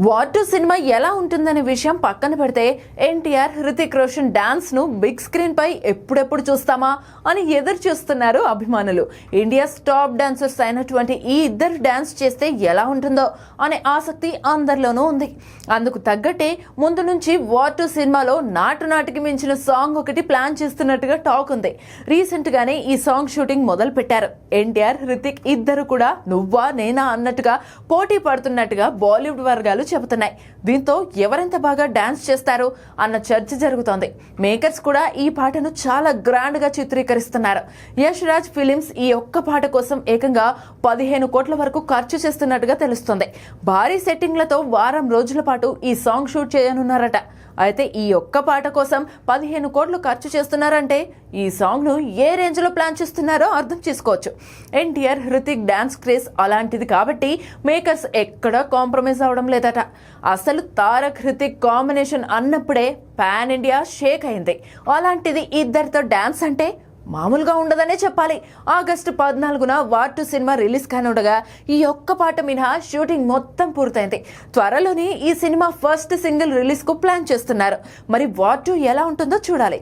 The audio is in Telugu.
వార్ 2 సినిమా ఎలా ఉంటుందనే విషయం పక్కన పెడితే ఎన్టీఆర్, హృతిక్ రోషన్ డాన్స్ ను బిగ్ స్క్రీన్ పై ఎప్పుడెప్పుడు చూస్తామా అని ఎదురు చూస్తున్నారు అభిమానులు. ఇండియాస్ టాప్ డాన్సర్స్ అయినటువంటి ఈ ఇద్దరు డాన్స్ చేస్తే ఎలా ఉంటుందో అనే ఆసక్తి అందరిలోనూ ఉంది. అందుకు తగ్గట్టే ముందు నుంచి వార్ 2 సినిమాలో నాటికి మించిన సాంగ్ ఒకటి ప్లాన్ చేస్తున్నట్టుగా టాక్ ఉంది. రీసెంట్ గానే ఈ సాంగ్ షూటింగ్ మొదలు పెట్టారు. ఎన్టీఆర్, హృతిక్ ఇద్దరు కూడా నువ్వా నేనా అన్నట్టుగా పోటీ పడుతున్నట్టుగా బాలీవుడ్ వర్గాలు చెబుతున్నాయి. దీంతో ఎవరెంత బాగా డాన్స్ చేస్తారు అన్న చర్చ జరుగుతోంది. మేకర్స్ కూడా ఈ పాటను చాలా గ్రాండ్ గా చిత్రీకరిస్తున్నారు. యష్ రాజ్ ఫిలిమ్స్ ఈ ఒక్క పాట కోసం ఏకంగా 15 కోట్ల వరకు ఖర్చు చేస్తున్నట్టుగా తెలుస్తుంది. భారీ సెట్టింగ్లతో వారం రోజుల పాటు ఈ సాంగ్ షూట్ చేయనున్నారట. అయితే ఈ ఒక్క పాట కోసం 15 కోట్లు ఖర్చు చేస్తున్నారంటే ఈ సాంగ్ ను ఏ రేంజ్ లో ప్లాన్ చేస్తున్నారో అర్థం చేసుకోవచ్చు. ఎన్టీఆర్, హృతిక్ డాన్స్ క్రేజ్ అలాంటిది కాబట్టి మేకర్స్ ఎక్కడా కాంప్రమైజ్ అవడం లేదట. అసలు తారక్, హృతిక్ కాంబినేషన్ అన్నప్పుడే పాన్ ఇండియా షేక్ అయింది. అలాంటిది ఇద్దరితో డాన్స్ అంటే మామూలుగా ఉండదనే చెప్పాలి. ఆగస్టు 14న వార్ 2 సినిమా రిలీజ్ కానుండగా ఈ ఒక్క పాట మినహా షూటింగ్ మొత్తం పూర్తయింది. త్వరలోనే ఈ సినిమా ఫస్ట్ సింగిల్ రిలీజ్ కు ప్లాన్ చేస్తున్నారు. మరి వార్ 2 ఎలా ఉంటుందో చూడాలి.